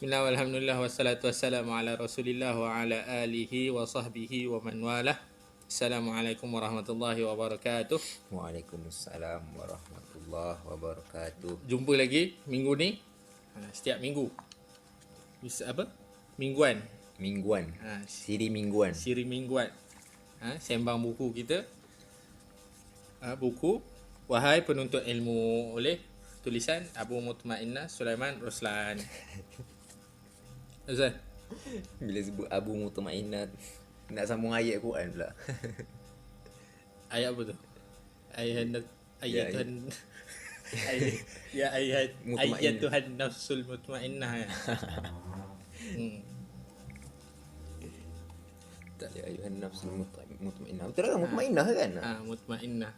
Bismillah walhamdulillah wassalatu wassalamu ala Rasulillah wa ala alihi wa sahbihi wa man walah. Assalamualaikum warahmatullahi wabarakatuh. Waalaikumsalam warahmatullahi wabarakatuh. Jumpa lagi minggu ni. Setiap minggu. Apa? Mingguan. Mingguan. Siri mingguan. Siri mingguan. Sembang buku kita. Buku Wahai Penuntut Ilmu oleh tulisan Abu Mutmainnah Sulaiman Ruslan. Ustaz, Bila sebut Abu Mutmainnah nak sambung ayat Quran pula. ayat apa tu? Ayat Tuhan. Ayat Tuhan nafsul mutmainnah. Ya ayuhan nafsul mutmainnah. Betul kan mutmainnah kan? Mutmainnah.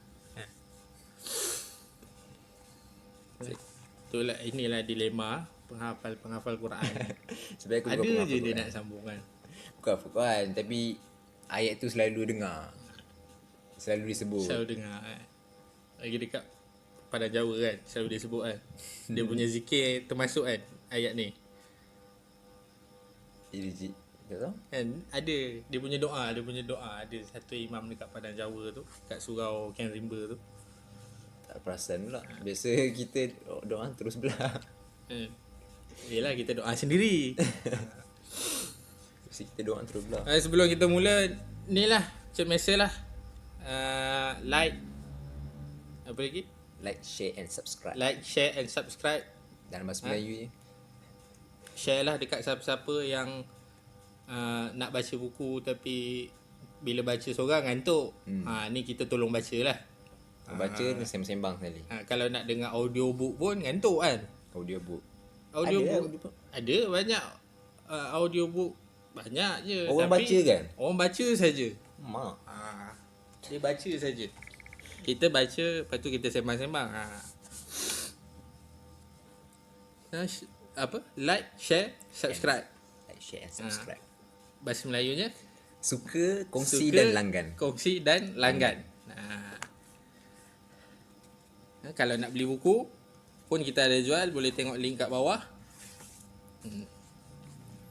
Itulah, inilah dilema penghafal Quran. Sebenarnya aku Ada bukan je dia Quran. nak sambungan. Bukan hafal Quran tapi ayat tu selalu dengar. Selalu disebut. Selalu dengar lagi dekat pada Jawa kan, selalu dia sebut kan. Dia punya zikir termasuk kan ayat ni. Jadi tak tahu. Kan ada dia punya doa, ada satu imam dekat Padang Jawa tu, kat surau Ken Rimba tu. Tak perasan pula. Biasa kita doa terus belah. Yelah, kita doa sendiri. Biasa kita doa terus belah. Sebelum kita mula, ni lah macam biasa lah. Like, apa lagi? Like, share and subscribe. Like, share and subscribe. Dalam bahasa Melayu ni. Share lah dekat siapa-siapa yang nak baca buku tapi bila baca seorang ngantuk. Ni kita tolong baca lah. Baca ni sembang-sembang sekali. Kalau nak dengar audiobook pun ngantuk kan. Audiobook. Audiobook ada banyak. Audiobook banyak je. Orang tapi baca kan? Orang baca saja. Mak. Dia baca saja. Kita baca, lepas tu kita sembang-sembang. Apa? Like, share, subscribe. Like, share and subscribe. Bahasa Melayunya Suka, kongsi dan langgan. Kongsi dan langgan. Kalau nak beli buku pun kita ada jual, boleh tengok link kat bawah.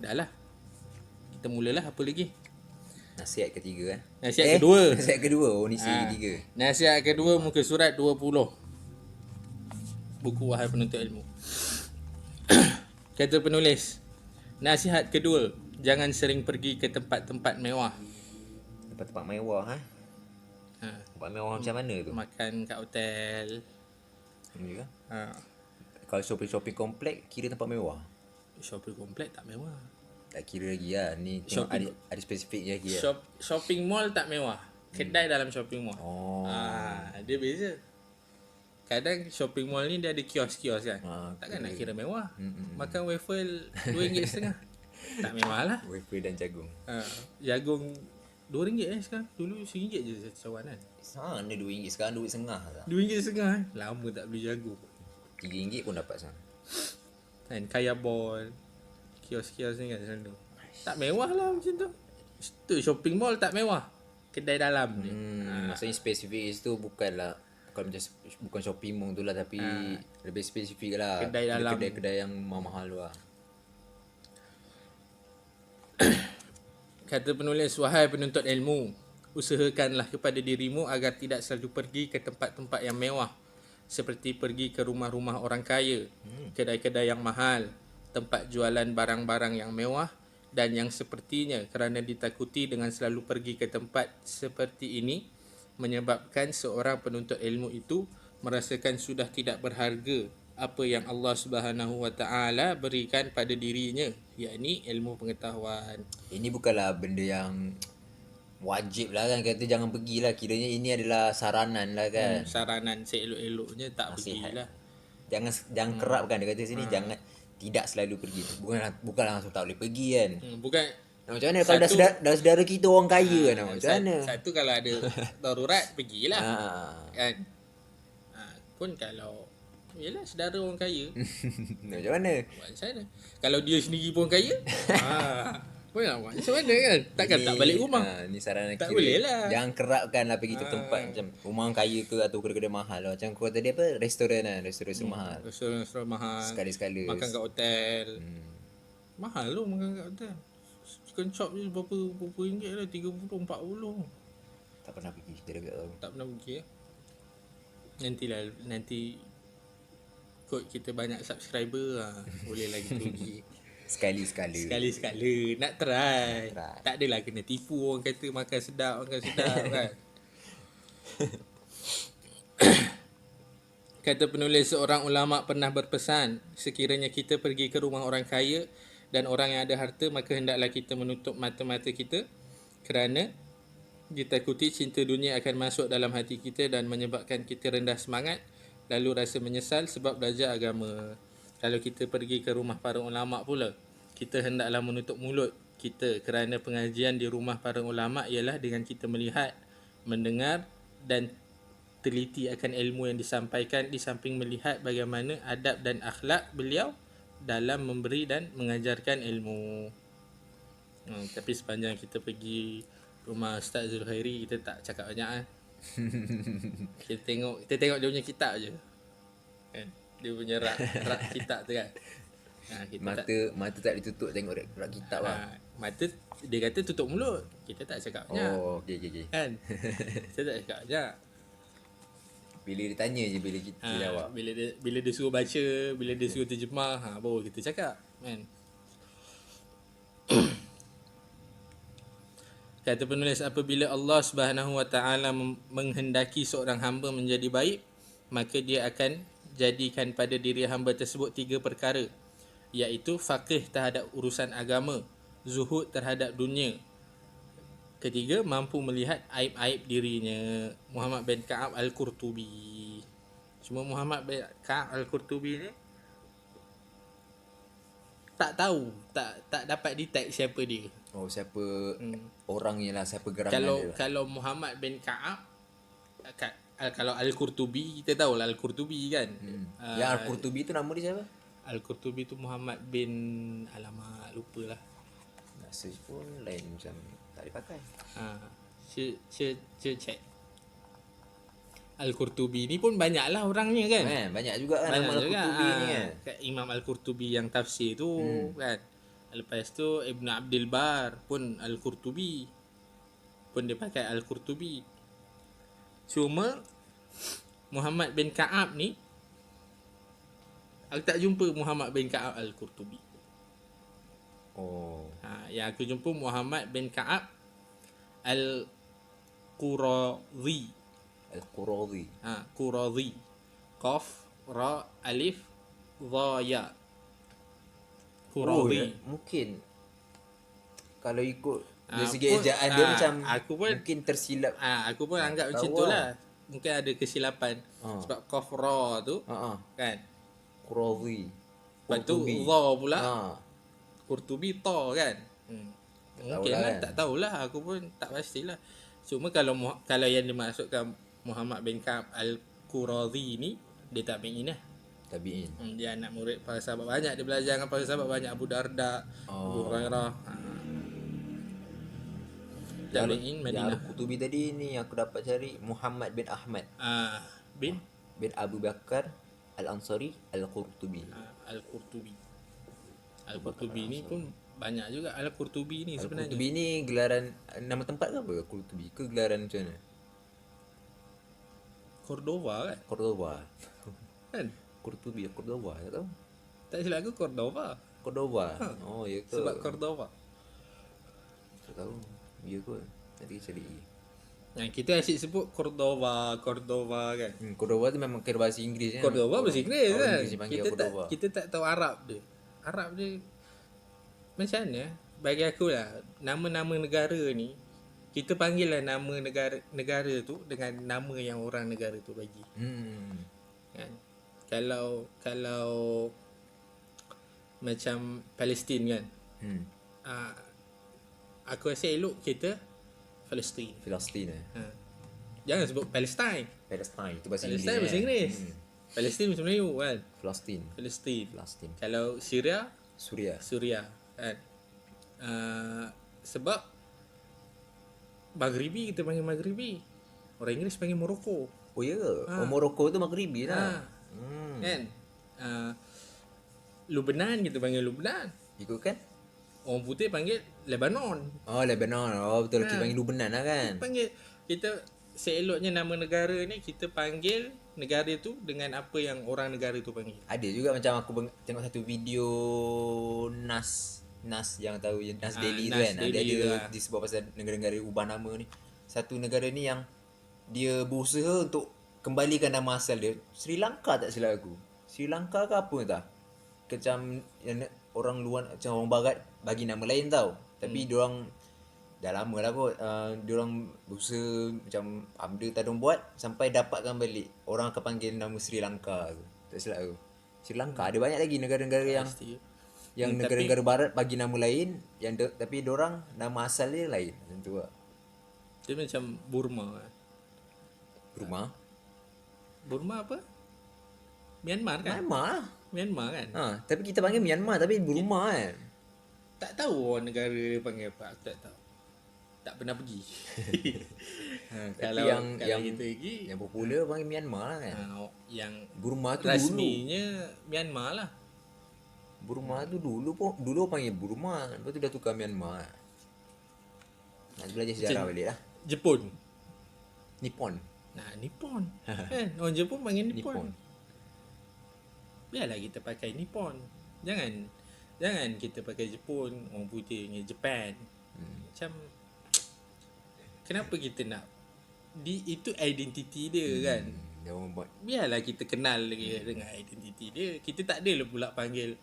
Dah lah. Kita mulalah, apa lagi? Nasihat ketiga Nasihat kedua. Nasihat kedua. Oh ni siri ketiga. Nasihat kedua muka surat 20. Buku Wahai Penuntut Ilmu. Kata penulis, nasihat kedua, jangan sering pergi ke tempat-tempat mewah. Tempat-tempat mewah Tempat mewah macam mana tu? Makan kat hotel. Juga. Kalau shopping komplek kira tempat mewah. Shopping komplek tak mewah. Tak kira lagi lah. Ni ada spesifiknya lagi lah. Shopping mall tak mewah. Kedai dalam shopping mall. Dia beza. Kadang shopping mall ni dia ada kios-kios kan. Takkan nak kira mewah. Makan waffle RM2.5. Tak mewah lah. Wafer dan jagung. Jagung RM2 sekarang. Dulu RM1 je cawan kan. Sana RM2 sekarang duit setengah lah. RM2.5 Lama tak beli jagung. RM3 pun dapat sana. Kan Kaya Ball, kios-kios ni kan selalu. Tak mewah lah macam tu. Tu shopping mall tak mewah. Kedai dalam ni. Maksudnya spesifik tu bukanlah bukan shopping mall tu lah, tapi lebih spesifik lah. Kedai dalam. Kedai-kedai yang mahal tu lah. Kata penulis, wahai penuntut ilmu, usahakanlah kepada dirimu agar tidak selalu pergi ke tempat-tempat yang mewah, seperti pergi ke rumah-rumah orang kaya, kedai-kedai yang mahal, tempat jualan barang-barang yang mewah dan yang sepertinya, kerana ditakuti dengan selalu pergi ke tempat seperti ini menyebabkan seorang penuntut ilmu itu merasakan sudah tidak berharga apa yang Allah Subhanahu Wa Taala berikan pada dirinya, yakni ilmu pengetahuan. Ini bukanlah benda yang wajib lah kan, kata jangan pergilah. Kiranya ini adalah saranan lah kan. Saranan seelok-eloknya tak Nasihat. pergilah. Jangan kerapkan dia kata sini. Jangan, tidak selalu pergi. Bukan langsung tak boleh pergi kan. Bukan Macam mana kalau dah saudara kita orang kaya kan, macam mana? Satu kalau ada darurat pergilah. Kan. Pun kalau yelah saudara orang kaya. Macam mana? Buat macam mana? Kalau dia sendiri pun kaya, pun nak buat macam mana kan? Takkan tak balik rumah. Ni saranan Tak kira. boleh lah. Jangan kerapkan lah pergi ke tempat macam rumah orang kaya ke atau kedai-kedai mahal lah. Macam kau tadi restoran mahal. Restoran mahal. Sekali-sekala. Makan kat hotel. Mahal tu makan kat hotel. Chicken chop je berapa ringgit lah, 30-40. Tak pernah pergi kita dekat tu. Tak pernah pergi ya. Nanti kot kita banyak subscriber boleh lagi pergi. Sekali-sekala. Sekali-sekala nak try. Try. Tak adalah kena tipu orang kata makan sedap kan. Kata penulis, seorang ulama pernah berpesan, sekiranya kita pergi ke rumah orang kaya dan orang yang ada harta, maka hendaklah kita menutup mata-mata kita, kerana ditakuti cinta dunia akan masuk dalam hati kita dan menyebabkan kita rendah semangat, lalu rasa menyesal sebab belajar agama. Kalau kita pergi ke rumah para ulama pula, kita hendaklah menutup mulut kita, kerana pengajian di rumah para ulama ialah dengan kita melihat, mendengar dan teliti akan ilmu yang disampaikan, di samping melihat bagaimana adab dan akhlak beliau dalam memberi dan mengajarkan ilmu. Tapi sepanjang kita pergi rumah Ustaz Zulkhairi, kita tak cakap banyak kita tengok dia punya kitab je kan, dia punya rak kitab tu kan. Mata tak ditutup tengok rak kitab lah. Mata dia kata tutup mulut, kita tak cakap banyak. Oh, okey. Kan. Kita tak cakap banyak. Bila dia tanya je, bila kita jawab. Bila dia suruh baca, bila dia suruh terjemah, baru kita cakap kan. Kata penulis, apabila Allah Subhanahu Wa Taala menghendaki seorang hamba menjadi baik, maka dia akan jadikan pada diri hamba tersebut 3 perkara, iaitu faqih terhadap urusan agama, zuhud terhadap dunia, ketiga, mampu melihat aib-aib dirinya. Muhammad bin Ka'ab Al-Qurtubi. Cuma Muhammad bin Ka'ab Al-Qurtubi ni tak tahu, tak dapat detect siapa dia. Oh, siapa orangnya lah, siapa gerangan dia lah. Kalau Muhammad bin Ka'ab, kalau Al-Qurtubi, kita tahu lah Al-Qurtubi kan. Yang Al-Qurtubi tu nama dia siapa? Al-Qurtubi tu Muhammad bin, alamak lupa lah. Nak search pun lain macam tak dipakai. Check. Al-Qurtubi ni pun banyak lah orangnya kan. Banyak juga kan nama Al-Qurtubi ni kan. Imam Al-Qurtubi yang tafsir tu kan. Lepas tu Ibn Abdul Bar pun Al-Qurtubi, pun dia pakai Al-Qurtubi. Cuma Muhammad bin Ka'ab ni, aku tak jumpa Muhammad bin Ka'ab Al-Qurtubi. Oh. Yang aku jumpa Muhammad bin Ka'ab Al-Qurazi. Al-Qurazi. Qurazi. Qaf, Ra, Alif, Dha, Ya. Qurazi. Mungkin kalau ikut dari segi ejaan dia macam mungkin tersilap. Aku pun anggap macam tu lah. Mungkin ada kesilapan. Sebab Qaf, Ra tu kan. Qurazi. Lepas tu Dha pula. Qurtubi Ta kan. Mungkin lah, tak tahulah, aku pun tak pastilah. Cuma kalau yang dimaksudkan Muhammad bin Ka'ab Al-Qurazi ni, dia tabi'in lah. Tabi'in. Dia anak murid para sahabat, banyak dia belajar dengan para sahabat, banyak Abu Darda, Abu Hurairah. Tabi'in Madinah. Al-Qurtubi tadi ni aku dapat cari Muhammad bin Ahmad bin Abu Bakar Al-Ansari Al-Qurtubi. Al-Qurtubi ni pun banyak juga Al-Qurtubi ni sebenarnya. Al-Qurtubi ni gelaran nama tempat ke apa? Al-Qurtubi ke gelaran macam mana? Cordova kan? Cordoba. Kan? Qurtubi Cordoba, tak tahu. Tak silap aku Cordova. Oh, ya ke? Sebab Cordova. Tak tahu. Ya ke? Nanti cari. Yang kita asyik sebut Cordova kan. Cordoba tu memang kira bahasa Inggeris kan. Cordova bahasa Inggeris kan. Kita Kita tak tahu Arab dia. Arab dia macam mana? Bagi aku lah, nama-nama negara ni, kita panggil lah nama negara tu dengan nama yang orang negara tu bagi. Kan? Kalau macam Palestin kan. Aku rasa elok kita Palestin. Jangan sebut Palestine. Palestine itu bahasa Palestine bahasa Inggeris. Palestin bahasa Melayu kan. Palestin. Kalau Syria kan. Sebab Maghribi kita panggil Maghribi. Orang Inggeris panggil Morocco. Oh ya ke? Morocco tu Maghribi lah. Kan? Lubnan kita panggil Lubnan. Ikut kan? Orang putih panggil Lebanon. Oh, Lebanon. Oh, betul. Kita Ha. panggil Lubnan lah kan. Panggil kita seeloknya nama negara ni kita panggil negara tu dengan apa yang orang negara tu panggil. Ada juga macam aku tengok satu video Nas yang tahu yang Nas Daily tu Nas kan. Dia Daily ada lah. disebut pasal negara-negara ubah nama ni. Satu negara ni yang dia berusaha untuk kembalikan nama asal dia. Sri Lanka tak silap aku. Sri Lanka ke apa tak? Macam yang orang luar macam orang barat bagi nama lain tau. Tapi diorang dah lama lah kot diorang berusaha macam benda tak diorang buat sampai dapatkan balik. Orang akan panggil nama Sri Lanka tu. Tak silap aku. Sri Lanka ada banyak lagi negara-negara yang negara-negara barat bagi nama lain yang tapi diorang nama asal dia lain. Macam tu lah. Dia macam Burma. Rumah Burma apa? Myanmar kan? Myanmar lah. Myanmar kan? Tapi kita panggil Myanmar tapi Burma kan. Tak tahu orang negara dia panggil apa. Aku tak tahu. Tak pernah pergi. Tapi yang kita pergi yang popular panggil Myanmar lah kan. yang Burma tu dulu. rasminya Myanmar lah. Burma tu dulu panggil Burma. Lepas tu dah tukar Myanmar. Nak belajar sejarah balik lah. Jepun. Nippon. Nah, Nippon. Kan? Orang Jepun panggil Nippon. Nippon. Biarlah kita pakai Nippon. Jangan kita pakai Jepun, orang putih ni Japan. Macam kenapa kita nak itu identiti dia kan? Dia orang buat Biarlah kita kenal lagi dengan identiti dia. Kita tak adalah pula panggil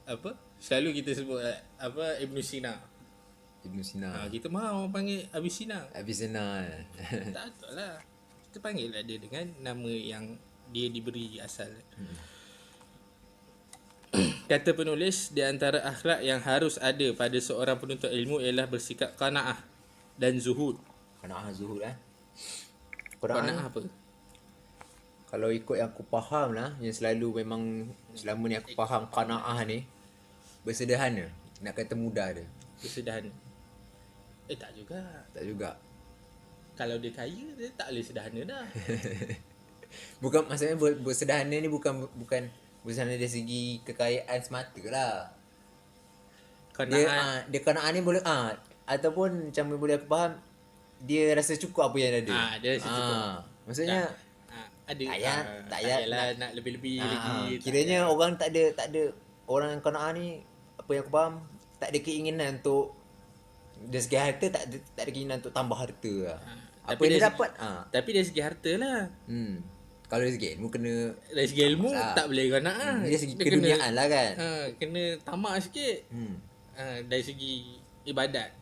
apa? Selalu kita sebut apa Ibn Sina. Ibn Sina. Kita mahu orang panggil Avicenna. Avicenna. Tak betul lah. Kita panggil lah dia dengan nama yang dia diberi asal. Kata penulis, di antara akhlak yang harus ada pada seorang penuntut ilmu ialah bersikap qanaah dan zuhud. Qanaah zuhud Qanaah apa? Kalau ikut yang aku faham lah, yang selalu memang selama ni aku faham qanaah ni bersederhana. Nak kata mudah dia. Kesederhana. Tak juga. Tak juga. Kalau dia kaya, dia tak boleh sederhana dah. Bukan maksudnya bersederhana ni bukan bersederhana dari segi kekayaan semata lah. Qanaah. Dia qanaah ni boleh ataupun macam boleh aku faham dia rasa cukup apa yang ada. Dia rasa cukup. Maksudnya Ada tak payah nak lebih-lebih lagi. Kiranya orang tak ada orang yang qanaah ni apa yang aku faham tak ada keinginan untuk dari segi harta tak ada keinginan untuk tambah harta lah. Apa yang dia dapat Tapi dari segi harta lah. Kalau dari segi ilmu kena Dari segi ilmu tak boleh qanaah. dari segi keduniaan lah kan. Kena tamak sikit. Dari segi ibadat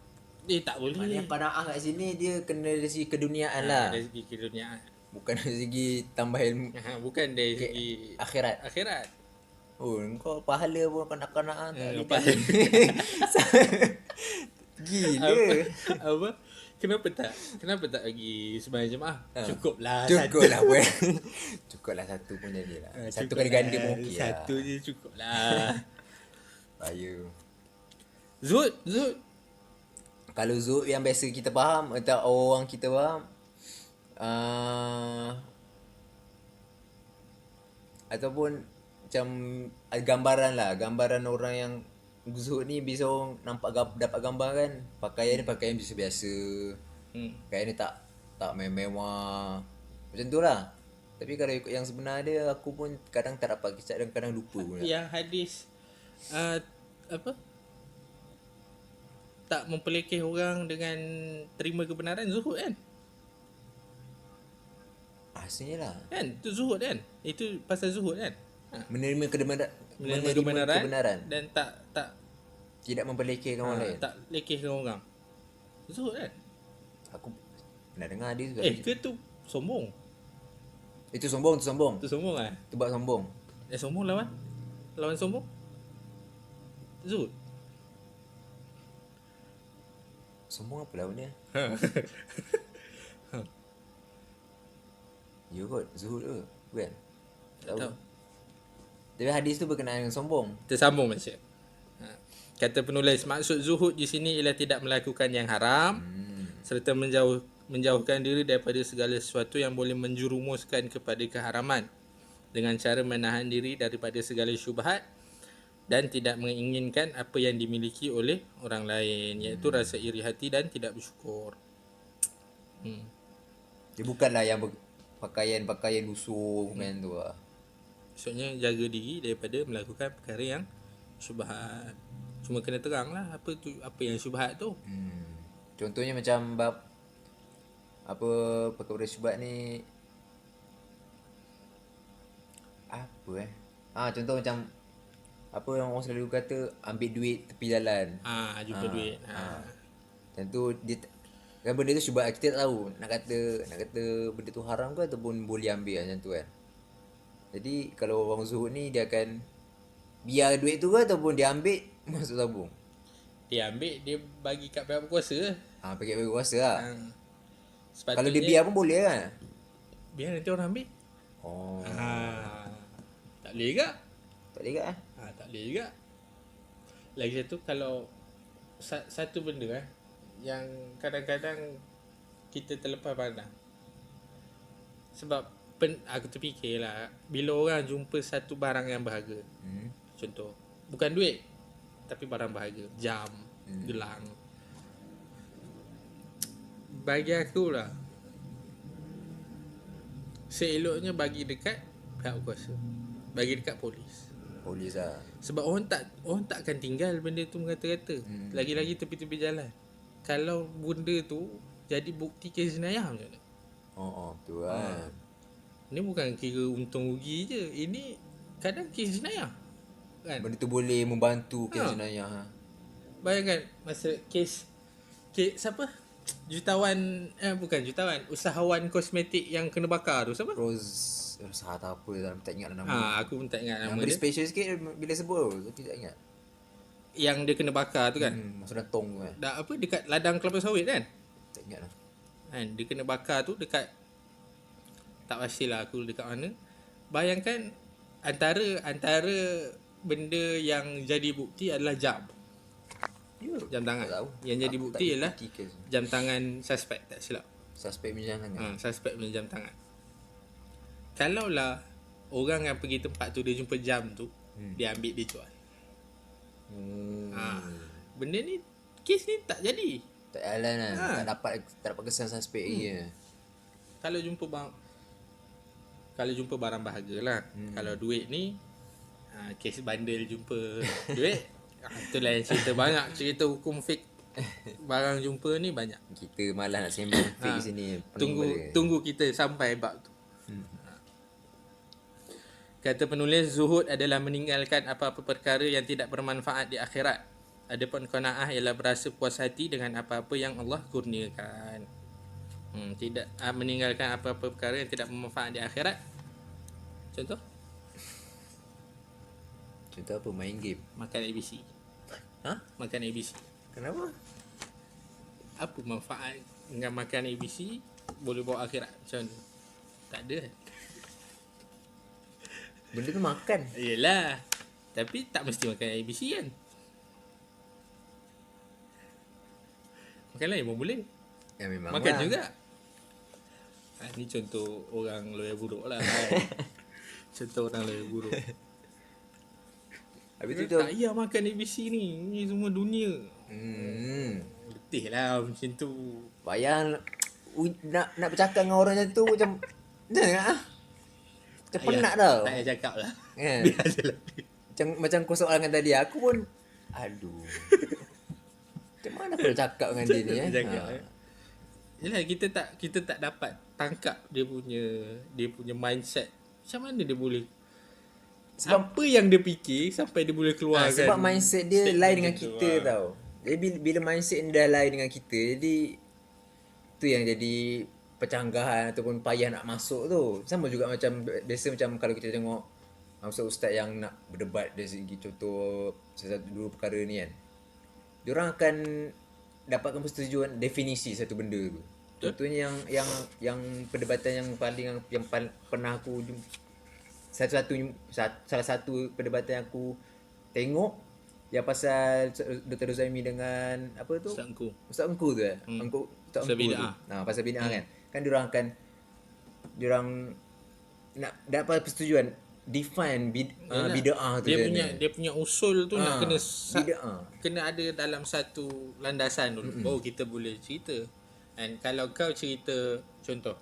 dia tak boleh. Maknanya qanaah kat sini dia kena dari segi keduniaan lah. Dari segi keduniaan. Bukan dari segi tambah ilmu Bukan dari segi akhirat. Oh, kau pahala pun kanak-kanak tak boleh. pahala. Gila. Apa? Kenapa tak bagi sembahyang jemaah? Cukuplah Pun. Cukuplah satu pun jadilah. Satu kali ganda pun okey lah. Satu je cukuplah. Bahaya. Zuhud. Kalau zuhud yang biasa kita faham atau orang kita faham ataupun macam gambaran orang yang zuhud ni bisa orang dapat gambar kan pakaian biasa-biasa. Pakaian ni tak mewah macam tu lah. Tapi kalau ikut yang sebenar dia aku pun kadang tak dapat kadang lupa pun. Yang hadis apa? Tak mempelekeh orang dengan terima kebenaran, zuhud kan? Asalnya lah. Kan? Itu zuhud kan? Itu pasal zuhud kan? Menerima kebenaran dan tak tidak mempelekehkan orang lain. Tak lekehkan orang. Zuhud kan? Aku pernah dengar hadis juga. Ke tu sombong? Itu sombong. Tu sombong ah. Tu buat sombong. Sombong lawan sombong? Zuhud. Sombong apa lawan dia? Ya kot, zuhud ke? Bukan? Tak tahu. Tapi hadis tu berkenaan dengan sombong. Tersambung macam. Kata penulis, maksud zuhud di sini ialah tidak melakukan yang haram serta menjauhkan diri daripada segala sesuatu yang boleh menjerumuskan kepada keharaman dengan cara menahan diri daripada segala syubhat dan tidak menginginkan apa yang dimiliki oleh orang lain, iaitu rasa iri hati dan tidak bersyukur. Dia bukanlah yang pakaian-pakaian busuk kan tu lah. Maksudnya jaga diri daripada melakukan perkara yang syubhat. Cuma kena terang lah apa yang syubhat tu. Contohnya macam bab apa perkara syubhat ni apa contoh macam apa yang orang selalu kata ambil duit tepi jalan. Jumpa duit. Macam tu dia kan benda tu syubhat kita tak tahu nak kata benda tu haram ke ataupun boleh ambil macam tu kan. Jadi kalau orang zuhud ni dia akan biar duit tu ke ataupun dia ambil masuk tabung. Dia ambil, dia bagi kat pihak berkuasa. Pakai bagi kuasa lah. Sepatutnya Kalau dia biar pun boleh kan. biar nanti orang ambil. Oh, Tak boleh juga. tak boleh ke Tak boleh juga. Lagi satu, kalau satu benda yang kadang-kadang kita terlepas pandang. Sebab aku terfikirlah, bila orang jumpa satu barang yang berharga, contoh, bukan duit tapi barang berharga, jam, gelang. Bagi aku lah, seeloknya bagi dekat pihak berkuasa, bagi dekat polis. Polis lah. Sebab orang tak akan tinggal benda tu mengata-kata. Lagi-lagi tepi-tepi jalan. Kalau benda tu jadi bukti kes jenayah macam mana? Betul kan. Ni bukan kira untung rugi je. Ini kadang kes jenayah. Kan? Benda tu boleh membantu kes jenayah. Bayangkan masa kes siapa? Bukan jutawan, usahawan kosmetik yang kena bakar tu siapa? Rosah atau apa tak ingat nama. Aku pun tak ingat nama Nama dia dia. special sikit bila sebut tapi tak ingat. Yang dia kena bakar tu kan. Masuk dalam tong tu kan. Dekat ladang kelapa sawit kan? Tak ingat lah. Kan dia kena bakar tu dekat, tak pastilah aku dekat mana. Bayangkan antara benda yang jadi bukti adalah jam Ya, tangan. tak tahu. Yang jadi Aku bukti tak ialah ikuti kes. jam tangan suspek, tak silap. Suspek punya jangan. Suspek punya jam tangan. Kalaulah orang yang pergi tempat tu dia jumpa jam tu, dia ambil, dia jual. Benda ni, kes ni tak jadi. Tak jalan lah. Tak dapat kesan suspek lagi. Kalau jumpa barang berharga lah. Kalau duit ni, kes bandel jumpa duit, itulah yang cerita hukum fake barang jumpa ni banyak. Kita malah nak sembang fake di sini. Tunggu kita sampai bab tu. Kata penulis, zuhud adalah meninggalkan apa-apa perkara yang tidak bermanfaat di akhirat. Adapun qanaah ialah berasa puas hati dengan apa-apa yang Allah kurniakan. Tidak meninggalkan apa-apa perkara yang tidak bermanfaat di akhirat. Contoh apa? Main game. makan ABC. Makan ABC. Kenapa? Apa manfaat dengan makan ABC boleh bawa akhirat? Macam mana? Tak ada. Benda tu makan. Yelah, tapi tak mesti makan ABC kan. Makan lain pun boleh. Ya memang Makan lah. juga. Ni contoh orang lawyer buruk lah kan. Contoh orang lawyer buruk. Habis tu Tak payah makan ABC ni. Ni semua dunia. Letih lah macam tu. Bayang nak bercakap dengan orang macam tu macam macam penat tau. Tak payah cakap lah. Kan? Biar je lah. Macam kau soalan tadi aku pun aduh. Macam mana aku nak cakap dengan dia ni Yelah, kita tak dapat tangkap dia punya mindset. Macam mana dia boleh, Sebab apa yang dia fikir sampai dia boleh keluarkan. sebab mindset dia statement lain dengan tu, kita tau. Jadi bila mindset dia dah lain dengan kita, jadi tu yang jadi percanggahan ataupun payah nak masuk tu. Sama juga macam biasa macam kalau kita tengok ustaz yang nak berdebat dari segi contoh satu dua perkara ni kan. Diorang akan dapatkan persetujuan definisi satu benda tu. Contohnya yang perdebatan yang pernah aku salah satu perdebatan yang aku tengok yang pasal Dr. Zaimi dengan apa tu? Ustaz Engku tu Ustaz Pasal Engku tu. bid'ah. Pasal bid'ah kan. Kan diorang nak dapat persetujuan define Yalah, bid'ah tu dia macam punya mana. dia punya usul tu nak kena Bid'ah. kena ada dalam satu landasan dulu. Baru kita boleh cerita. And kalau kau cerita, contoh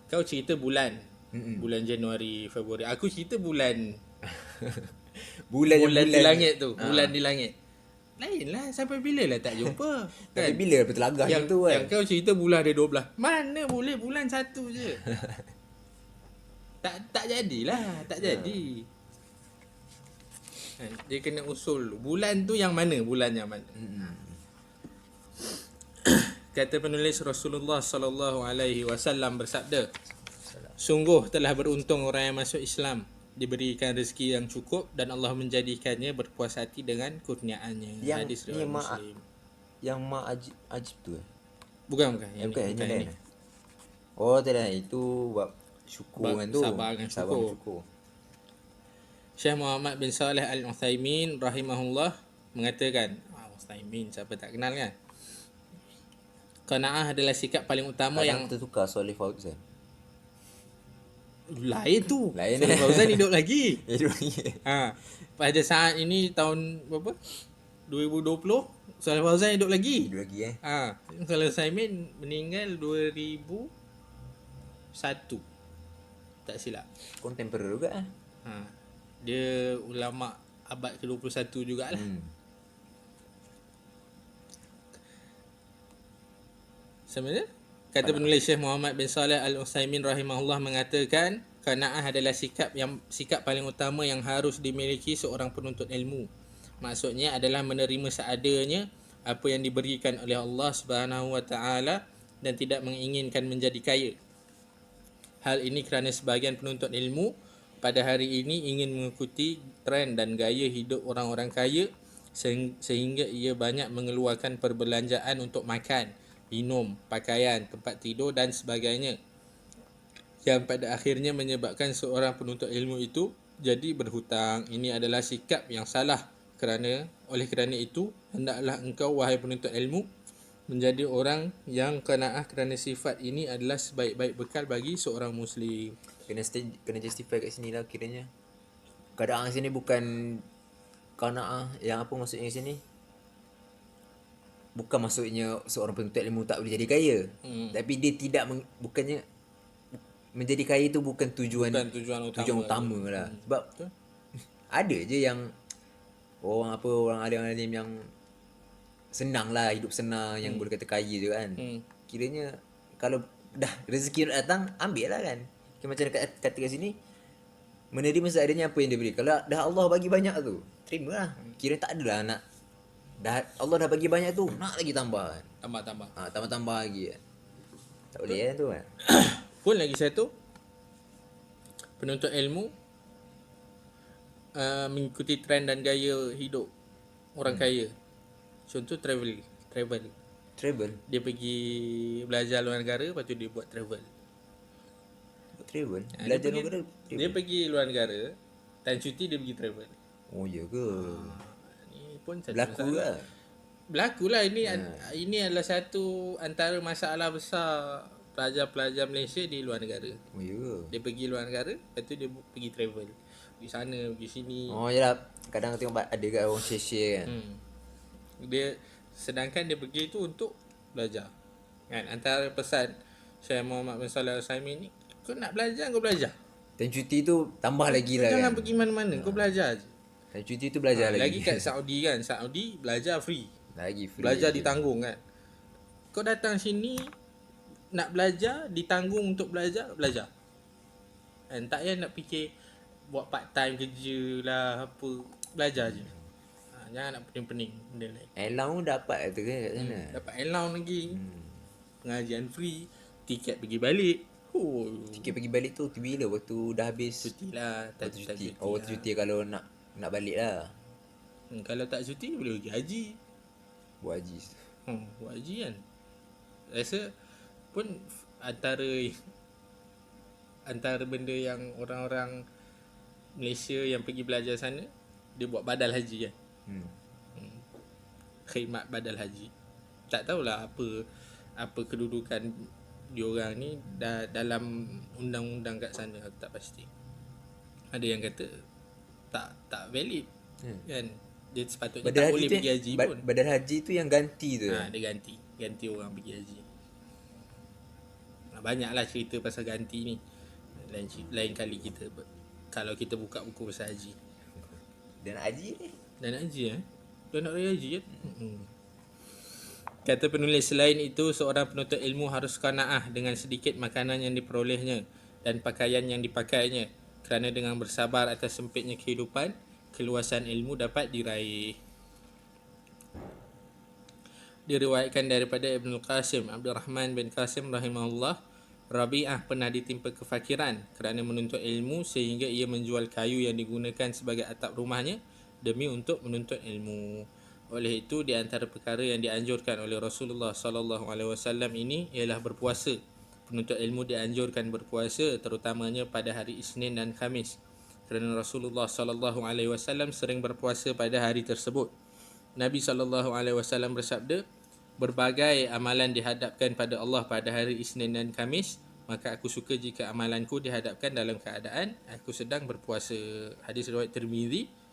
kau cerita bulan bulan Januari, Februari, aku cerita bulan bulan di langit tu, bulan di langit. Lain lah, sampai bila lah tak jumpa. Tapi bila lepas telagah macam tu kan. Yang kau cerita bulan ada 12. Mana boleh bulan satu je. tak jadilah, tak jadi. Dia kena usul dulu. Bulan tu yang mana? Bulan yang mana? Kata penulis, Rasulullah sallallahu alaihi wasallam bersabda, sungguh telah beruntung orang yang masuk Islam, diberikan rezeki yang cukup dan Allah menjadikannya berpuas hati dengan kurniaannya. Yang Hadis ni riwayat Muslim. Yang ajib tu. Bukan. Yang bukan yang ini. lain. Oh, tak ada. Itu bab syukur kan tu. Sabar dengan syukur. Syekh Muhammad bin Saleh Al-Utsaimin rahimahullah mengatakan, Utsaimin siapa tak kenal kan? Qanaah adalah sikap paling utama yang tertukar Soleh Fauzan. lain tu. Lain Soleh Fauzan hidup lagi. Hidup lagi. Pada saat ini tahun berapa? 2020, Soleh Fauzan hidup lagi. Hidup lagi Soleh Utsaimin meninggal 2001. Tak silap. Contemporary juga Dia ulama abad ke-21 jugalah. Sebenarnya kata penulis Syekh Muhammad bin Saleh Al-Utsaimin rahimahullah mengatakan, qanaah adalah sikap paling utama yang harus dimiliki seorang penuntut ilmu. Maksudnya adalah menerima seadanya apa yang diberikan oleh Allah Subhanahu wa taala dan tidak menginginkan menjadi kaya. Hal ini kerana sebahagian penuntut ilmu pada hari ini ingin mengikuti trend dan gaya hidup orang-orang kaya sehingga ia banyak mengeluarkan perbelanjaan untuk makan, minum, pakaian, tempat tidur dan sebagainya, yang pada akhirnya menyebabkan seorang penuntut ilmu itu jadi berhutang. Ini adalah sikap yang salah. Oleh kerana itu, hendaklah engkau wahai penuntut ilmu menjadi orang yang qanaah, kerana sifat ini adalah sebaik-baik bekal bagi seorang muslim. Kena justify kat sini lah kiranya. Keadaan sini bukan qanaah yang apa maksudnya sini? Bukan maksudnya seorang penuntut ilmu tak boleh jadi kaya. Tapi dia tidak bukannya menjadi kaya tu bukan tujuan utama lah. Sebab ada je yang orang alim yang senang lah, hidup senang, yang boleh kata kaya je kan. Kiranya kalau dah rezeki nak datang, ambil lah kan. Macam kata kat sini, menerima seadanya apa yang dia beri. Kalau dah Allah bagi banyak tu, terima lah. Kira tak adalah nak Allah dah bagi banyak tu, nak lagi tambah kan. Tambah lagi kan. Tak boleh kan tu kan. Pun lagi satu, penuntut ilmu mengikuti trend dan gaya hidup orang kaya. Contoh travel. Dia pergi belajar luar negara, lepas tu dia buat travel. Belajar luar negara. Dia pergi luar negara, time cuti dia pergi travel. Oh ya ke? Ni pun satu Berlaku lah. Berlaku lah. Ini adalah satu antara masalah besar pelajar-pelajar Malaysia di luar negara. Oh ya ke? Dia pergi luar negara, lepas tu dia pergi travel. Pergi sana, pergi sini. Oh yalah. Kadang tengok ada kat orang share kan. Dia sedangkan dia pergi tu untuk belajar. Kan, antara pesan Syekh Muhammad bin Saleh Al-Utsaimin ni, kau nak belajar, kau belajar. Dan cuti tu tambah lagi lah. Jangan kan? pergi mana-mana, kau belajar je. Dan cuti tu belajar lagi. Lagi kat Saudi kan, Saudi belajar free. Lagi free. Belajar ditanggung kan. Kau datang sini nak belajar, ditanggung untuk belajar. And tak payah nak fikir buat part time kerja lah apa, belajar je. Jangan nak pening-pening benda lain. Allowance dapat tu kan kat sana. Dapat allowance lagi. Pengajian free, tiket pergi balik. Tiket pergi balik tu bila waktu dah habis Cuti lah. Tak cuti. cuti Waktu cuti kalau nak balik lah. Kalau tak cuti boleh pergi haji. Buat haji. Buat haji kan. Rasa pun antara benda yang orang-orang Malaysia yang pergi belajar sana, dia buat badal haji kan. Khidmat badal haji. Tak tahulah apa kedudukan diorang ni dalam undang-undang kat sana, aku tak pasti. Ada yang kata tak valid. Kan? Dia sepatutnya Badal tak haji boleh tu pergi haji pun. badal haji tu yang ganti tu. Dia ganti orang pergi haji. Banyaklah cerita pasal ganti ni. Lain kali kita kalau kita buka buku pasal haji. Dan haji ni. Dan haji Dah nak raya haji kan? Kata penulis, selain itu seorang penuntut ilmu harus qanaah dengan sedikit makanan yang diperolehnya dan pakaian yang dipakainya, kerana dengan bersabar atas sempitnya kehidupan, keluasan ilmu dapat diraih. Diriwayatkan daripada Ibn Qasim, Abdul Rahman bin Qasim rahimahullah, Rabi'ah pernah ditimpa kefakiran kerana menuntut ilmu sehingga ia menjual kayu yang digunakan sebagai atap rumahnya demi untuk menuntut ilmu. Oleh itu, di antara perkara yang dianjurkan oleh Rasulullah sallallahu alaihi wasallam ini ialah berpuasa. Penuntut ilmu dianjurkan berpuasa terutamanya pada hari Isnin dan Khamis, kerana Rasulullah sallallahu alaihi wasallam sering berpuasa pada hari tersebut. Nabi sallallahu alaihi wasallam bersabda, berbagai amalan dihadapkan pada Allah pada hari Isnin dan Khamis, maka aku suka jika amalanku dihadapkan dalam keadaan aku sedang berpuasa. Hadis riwayat Tirmizi.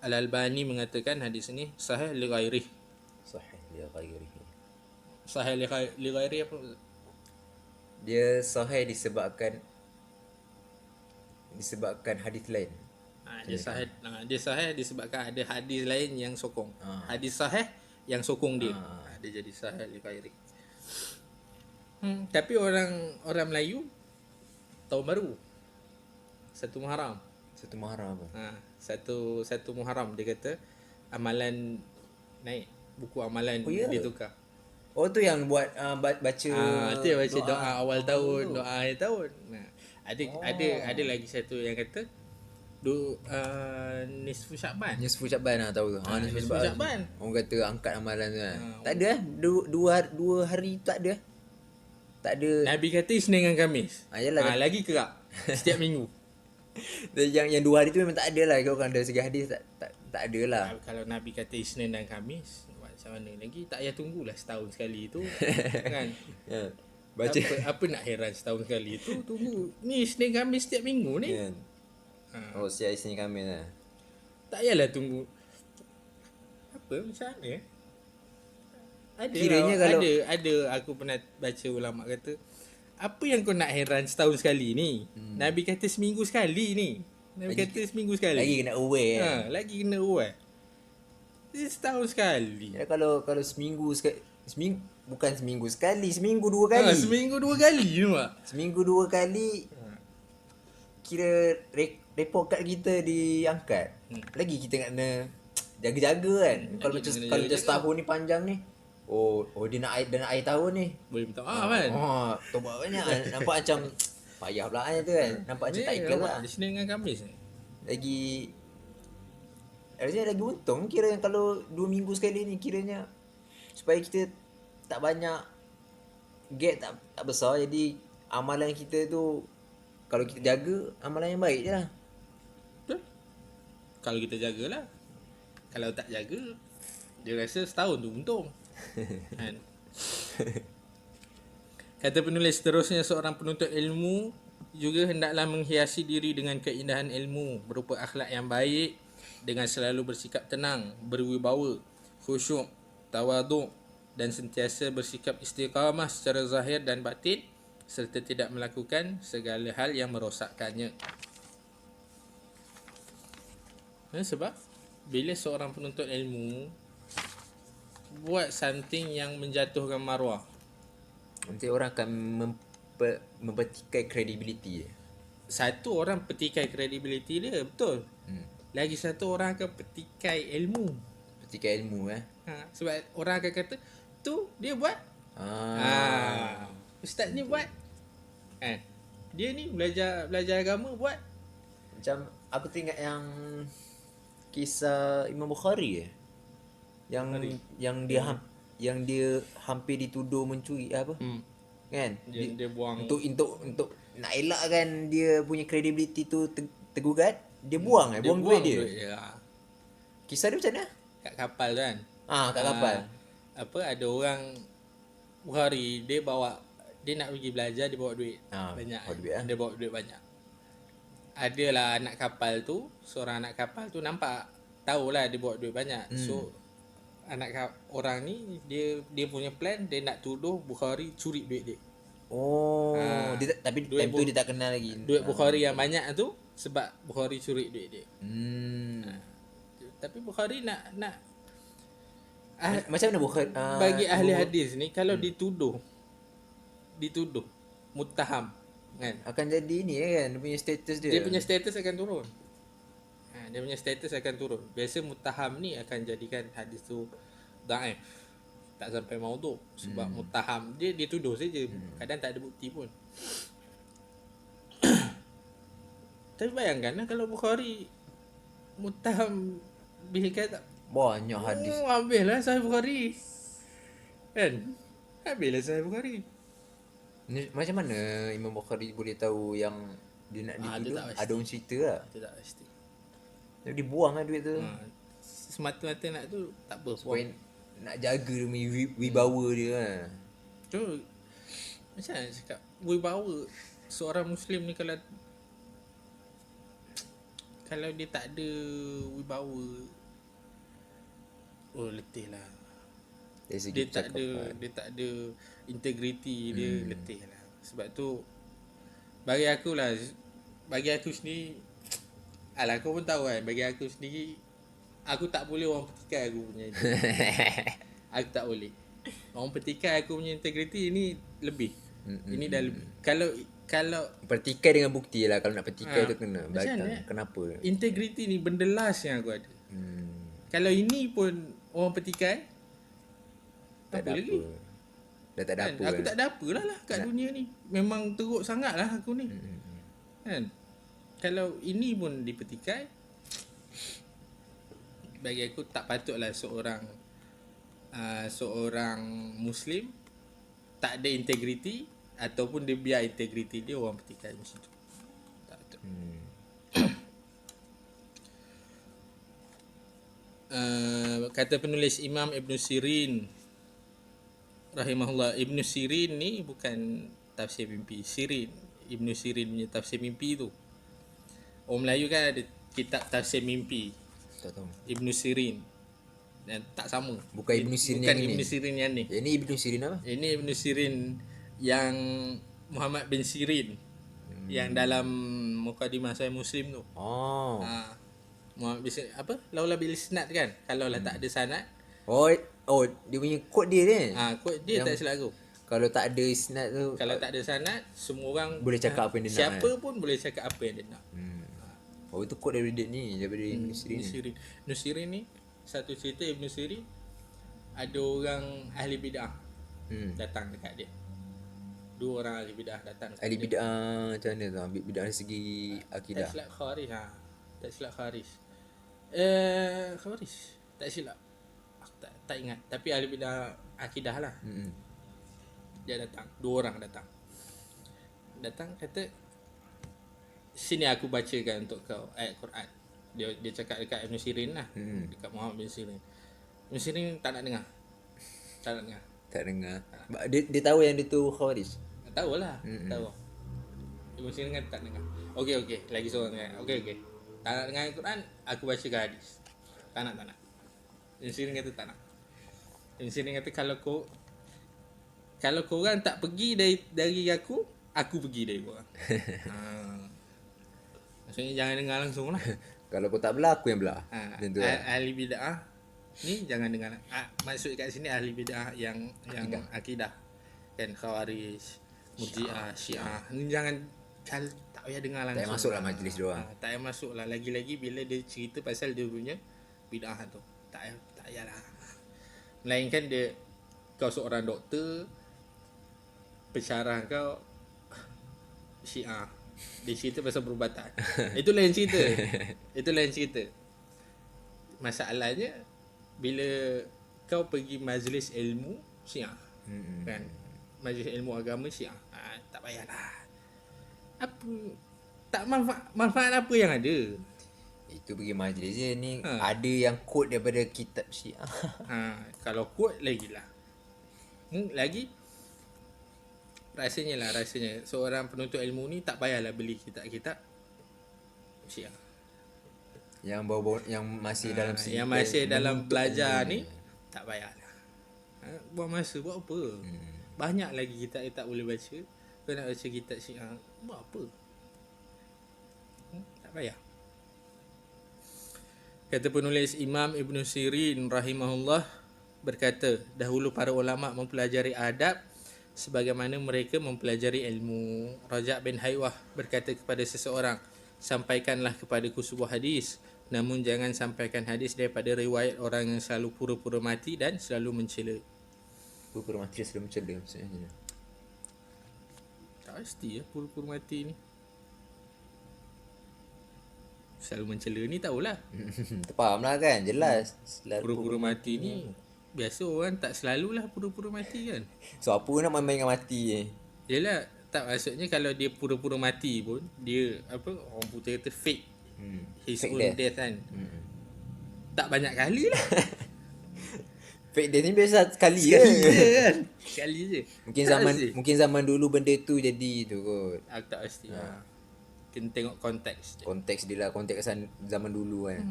Al-Albani mengatakan hadis ini sahih li ghairihi. Sahih li ghairihi. Sahih li ghairihi apa? Dia sahih disebabkan hadis lain. Dia sahih disebabkan ada hadis lain yang sokong. Hadis sahih yang sokong dia. Dia jadi sahih li ghairihi. Tapi orang Melayu tahun baru 1 Muharram. Satu Muharram apa? Satu Muharram dia kata amalan naik, buku amalan ditukar. Oh tu yang buat baca tu yang baca doa awal tahun, doa akhir tahun. Ada lagi satu yang kata nisfu Syakban. Nisfu Syakban tahu tu. Nisfu Syakban. Orang kata angkat amalan tu kan. Tak ada dua hari tak ada. Tak ada. Nabi kata Isnin dengan Khamis. Lagi kerap setiap minggu. Yang 2 hari tu memang tak ada lah. Kau kan dari segi hadis tak ada lah. Kalau Nabi kata Isnin dan Khamis, macam mana lagi? Tak payah tunggulah setahun sekali tu. Kan? Baca. Apa nak heran setahun sekali tu? Tunggu. Ni Isnin Khamis setiap minggu ni. Oh, setiap Isnin Khamis lah. Tak payahlah tunggu. Apa? Macam mana? Kiranya kalau ada aku pernah baca ulama kata, apa yang kau nak heran setahun sekali ni? Nabi kata seminggu sekali ni. Lagi kena aware. Lagi kena aware. Dia setahun sekali. Ya, kalau seminggu bukan seminggu sekali, seminggu 2 kali. Seminggu 2 kali nampak. Seminggu 2 kali. Kira report kad kita diangkat. Lagi kita kena jaga-jaga kan. Kalau just tahun ni panjang ni. Oh dia nak air tahun ni. Boleh minta maaf kan. Tobat banyak kan. Nampak macam payah pula tu kan. Nampak macam tak ikhlas lah. Isnin dengan Khamis ni. Harusnya lagi untung kira yang kalau 2 minggu sekali ni kiranya supaya kita tak banyak gap tak besar, jadi amalan kita tu kalau kita jaga amalan yang baik je lah. Betul. Kalau kita jagalah. Kalau tak jaga dia rasa setahun tu untung. Kan? Kata penulis seterusnya, seorang penuntut ilmu juga hendaklah menghiasi diri dengan keindahan ilmu berupa akhlak yang baik, dengan selalu bersikap tenang, berwibawa, khusyuk, tawaduk dan sentiasa bersikap istiqamah secara zahir dan batin, serta tidak melakukan segala hal yang merosakkannya. Sebab bila seorang penuntut ilmu buat something yang menjatuhkan maruah, nanti orang akan mempertikai kredibiliti dia. Satu, orang petikai kredibiliti dia, betul. Lagi satu, orang akan petikai ilmu. Sebab orang akan kata tu dia buat. Ustaz ni buat. Dia ni belajar agama buat. Macam apa teringat yang kisah Imam Bukhari yang dia hampir dituduh mencuri apa? Kan? Dia buang untuk nak elakkan dia punya kredibiliti tu tergugat, dia buang duit dia. Kisah dia macam mana? Kat kapal tu kan. Kat kapal. Ada orang Bukhari, dia nak pergi belajar, dia bawa duit banyak. Bawa duit, Dia bawa duit banyak. adalah anak kapal tu, seorang anak kapal tu nampak tahulah dia bawa duit banyak. So orang ni dia punya plan, dia nak tuduh Bukhari curi duit dia. Oh, dia tapi Duit time tu dia tak kenal lagi. Duit Bukhari yang banyak tu sebab Bukhari curi duit dia. Hmm. Tapi Bukhari nak Macam mana Bukhari bagi ahli hadis ni kalau dituduh muttaham kan, akan jadi ni kan dia punya status dia. dia punya status akan turun. Dia punya status akan turun. Biasa muttaham ni akan jadikan hadis tu dhaif, tak sampai maudhu sebab muttaham dia dituduh saja, kadang tak ada bukti pun. Tapi bayangkanlah kalau Bukhari muttaham bil kata Banyak hadis. habislah Sahih Bukhari. Kan? Habislah Sahih Bukhari. Ni, macam mana Imam Bukhari boleh tahu yang dia nak Dia dituduh? tak pasti. Ada orang cerita lah. Itu tak pasti. Jadi dibuang lah duit tu. Semata-mata nak tu tak apa. Supaya nak jaga dia punya wibawa dia lah. Tu macam mana nak cakap, wibawa seorang Muslim ni kalau dia tak ada wibawa, letih lah. Dari segi Dia tak percakapan. ada integriti, dia letih lah. Sebab tu bagi aku sendiri, alah kau pun tahu kan, bagi aku sendiri aku tak boleh orang petikai aku punya aku tak boleh orang petikai aku punya integriti. Ini lebih. Ini dah lebih. Kalau Pertikai dengan bukti lah. Kalau nak pertikai tu kena. macam Belakang. mana? Kenapa? integriti ni benda last yang aku ada. Kalau ini pun orang petikai, Tak apa ada lagi? apa. Dah tak ada Kan? apa. Aku tak ada apa lah kat dunia ni. Memang teruk sangat lah aku ni. Kan? Kalau ini pun dipetikai, bagi aku tak patutlah seorang Muslim tak ada integriti ataupun dia biar integriti dia orang petikai macam tu. Tak patut. Kata penulis Imam Ibn Sirin rahimahullah. Ibn Sirin ni bukan tafsir mimpi. Ibn Sirin punya tafsir mimpi tu. Orang Melayu kan ada kitab tafsir mimpi, Tak tahu. Ibn Sirin. Dan tak sama. Bukan Ibn Sirin bukan yang Ibn ni. Sirin yang ni. Yang ni Ibn Sirin apa? Ini Ibn Sirin yang Muhammad bin Sirin yang dalam mukadimah Sahih Muslim tu. Oh. Muhammad bin Sirin apa? Laula bil isnad kan. Kalau lah tak ada sanad, Oh, dia punya kod dia ni. kod dia tak silap aku. Kalau tak ada isnad tu, Kalau tak ada sanad, semua orang boleh cakap apa yang dia nak, siapa pun boleh cakap apa yang dia nak. oh itu kod daripada dia ni, daripada Ibn Sirin. Ibn Sirin ni satu cerita. Ibn Sirin ada orang ahli bid'ah datang dekat dia. Dua orang ahli bid'ah datang dekat Ahli dia. bid'ah macam mana tu? Ambil bid'ah dari segi akidah. Tak silap Khawarij. Tak silap Khawarij. Khawarij. Tak silap. Aku tak ingat. Tapi ahli bid'ah akidah lah. Dia datang. Dua orang datang. Kata, sini aku bacakan untuk kau ayat Quran. Dia cakap dekat Ibn Sirin lah. Dekat Muhammad bin Sirin. Ibn Sirin tak nak dengar. Tak nak dengar. Tak dengar. Dia tahu yang dia tu Khawarij. Tahu lah. Tahu. Ibn Sirin kan tak dengar. Okey. Lagi seorang kan. Okey. Tak nak dengar ayat Quran, aku bacakan hadis. Tak nak. Ibn Sirin kata tak nak. Ibn Sirin kata kalau korang tak pergi dari aku pergi dari korang. Maksudnya jangan dengar langsung lah. Kalau kau tak belah, aku yang belah. Macam tu lah. Ahli bid'ah ni jangan dengar. Maksud kat sini ahli bid'ah yang akidah. Kan Khawarij, Murji'ah, Syiah. Ni jangan tak payah dengar langsung. Tak payah masuk lah majlis dia orang. Tak payah masuk lah. Lagi-lagi bila dia cerita pasal dia punya bid'ah tu. Tak payahlah. Melainkan kau seorang doktor, pensyarah kau Syiah, dia cerita pasal perubatan. Itu lain cerita. Masalahnya bila kau pergi majlis ilmu Syiah, kan, majlis ilmu agama Syiah, tak payahlah. Apa tak manfaat apa yang ada? Itu pergi majlis je ni. Ada yang kod daripada kitab Syiah. Kalau kuat lagi lah. Lagi rasanya seorang penuntut ilmu ni tak payahlah beli kitab-kitab Cik. Yang bawa yang masih dalam Yang masih dalam belajar ni tak payahlah. Buang masa buat apa? Banyak lagi kitab tak boleh baca. Kau nak baca kitab Syiah, buat apa? Tak payah. Kata penulis Imam Ibn Sirin rahimahullah berkata, dahulu para ulama mempelajari adab sebagaimana mereka mempelajari ilmu. Rajab bin Haywah berkata kepada seseorang, sampaikanlah kepadaku sebuah hadis, namun jangan sampaikan hadis daripada riwayat orang yang selalu pura-pura mati dan selalu mencela. Pura-pura mati sebelum mencela maksudnya. Tak pasti ya pura-pura mati ni. Selalu mencela ni tahulah. Terfaham lah kan, jelas. Pura-pura mati ni biasa orang tak selalulah pura-pura mati kan. So apa nak main-main dengan mati Yelah, tak maksudnya kalau dia pura-pura mati pun, dia apa orang putih kata fake. His Fake own death kan. Tak banyak kali lah. Fake death ni biasa sekali je kan. Sekali je. Mungkin zaman dulu benda tu jadi tu kot. Aku tak pasti. Kena tengok konteks je. Konteks dia lah, konteks zaman dulu kan.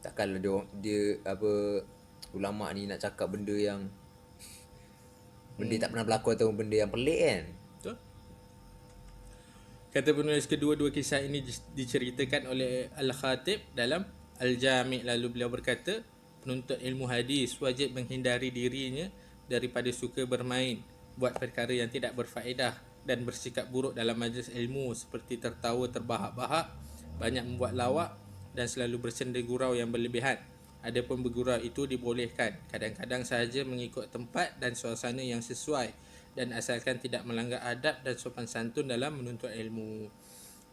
Takkanlah dia apa ulama ni nak cakap benda yang tak pernah berlaku atau benda yang pelik kan. Betul. Kata penulis kedua-dua kisah ini diceritakan oleh Al-Khatib dalam Al-Jami'. Lalu beliau berkata, penuntut ilmu hadis wajib menghindari dirinya daripada suka bermain, buat perkara yang tidak berfaedah dan bersikap buruk dalam majlis ilmu seperti tertawa terbahak-bahak, banyak membuat lawak dan selalu bersenda gurau yang berlebihan. Adapun bergurau itu dibolehkan, kadang-kadang sahaja mengikut tempat dan suasana yang sesuai dan asalkan tidak melanggar adab dan sopan santun dalam menuntut ilmu.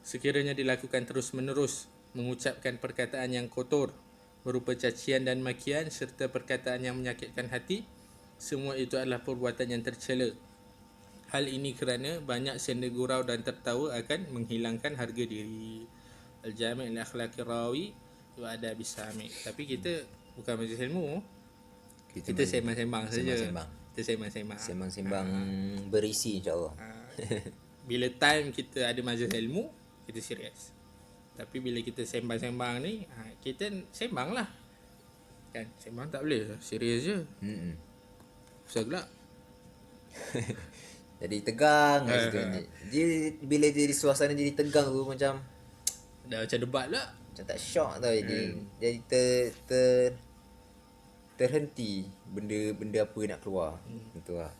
Sekiranya dilakukan terus-menerus, mengucapkan perkataan yang kotor berupa cacian dan makian serta perkataan yang menyakitkan hati, semua itu adalah perbuatan yang tercela. Hal ini kerana banyak senda gurau dan tertawa akan menghilangkan harga diri. Al-Jami' al-Akhlaqi Rawi wa Adab Sami'. Tapi kita bukan majlis ilmu. Kita sembang-sembang saja. Kita sembang-sembang. Sembang-sembang berisi insya-Allah. Bila time kita ada majlis ilmu, kita serius. Tapi bila kita sembang-sembang ni, kita sembang lah. Kan, sembang tak boleh. Serius je. Susah gelap. Jadi tegang kat situ ni. Dia bila jadi suasana jadi tegang tu macam dah macam debat lah. Macam tak syok tau jadi terhenti benda apa nak keluar. Betul lah.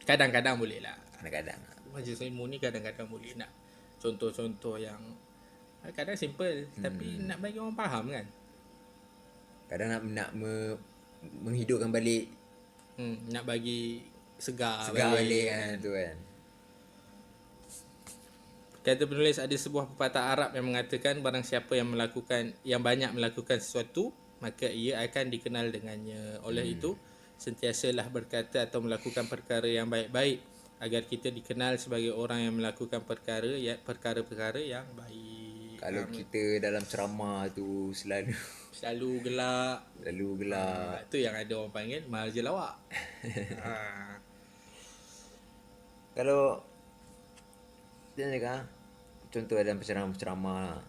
Kadang-kadang boleh lah. Kadang-kadang. Majlis ilmu ni kadang-kadang boleh nak contoh-contoh yang kadang simple tapi nak bagi orang faham kan. Kadang nak menghidupkan balik nak bagi segar balik kan tu kan. Kata penulis, ada sebuah pepatah Arab yang mengatakan barang siapa yang banyak melakukan sesuatu, maka ia akan dikenal dengannya. Oleh itu, sentiasalah berkata atau melakukan perkara yang baik-baik agar kita dikenal sebagai orang yang melakukan perkara-perkara yang baik. Kalau kita dalam ceramah tu selalu gelak. Itu yang ada orang panggil marja lawak. Kalau dia cakap contoh dalam ceramah.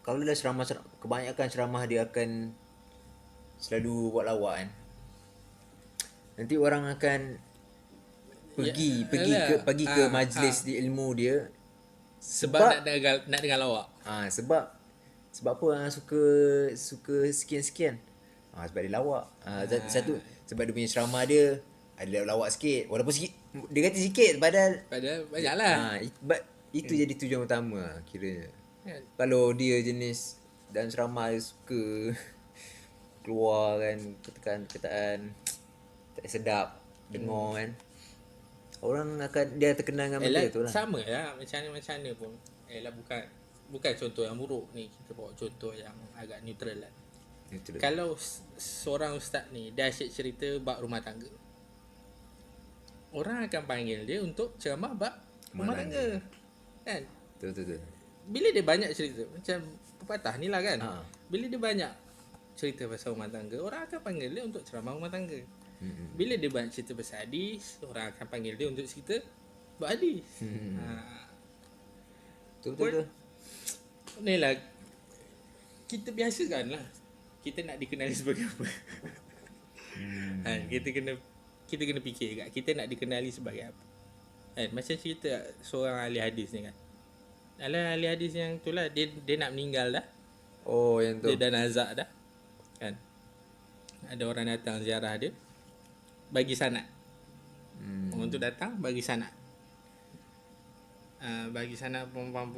Kalau dah ceramah kebanyakan ceramah dia akan selalu buat lawak kan. Nanti orang akan pergi ke majlis di ilmu dia sebab nak dengar lawak. Sebab apa suka sekian-sekian. Sebab dia lawak. Satu sebab dia punya ceramah dia ada lawak sikit. Walaupun sikit, dia kata sikit padahal banyaklah. Itu jadi tujuan utama kiranya. Kalau dia jenis dan ceramah dia suka keluar kan perkataan tak sedap dengar kan. Orang akan dia terkenal dengan benda tu lah. Sama lah macam mana pun. Bukan contoh yang buruk ni, kita bawa contoh yang agak neutral lah. Kalau seorang ustaz ni dia asyik cerita bab rumah tangga, orang akan panggil dia untuk ceramah bab rumah tangga. Kan? Betul. Bila dia banyak cerita, macam pepatah ni lah kan. Bila dia banyak cerita pasal rumah tangga, orang akan panggil dia untuk ceramah rumah tangga. Bila dia banyak cerita pasal hadis, orang akan panggil dia untuk cerita bab hadis. Betul. Ni lah, kita biasakan lah. Kita nak dikenali sebagai apa. Kita kena fikir kat kita nak dikenali sebagai apa. Macam cerita seorang ahli hadis ni kan. Ahli hadis yang tu lah, dia nak meninggal dah. Oh, yang tu. Dia dah nazak dah. Kan. Ada orang datang ziarah dia, bagi sanad. Orang tu datang bagi sanad. Bagi sanad pumpang.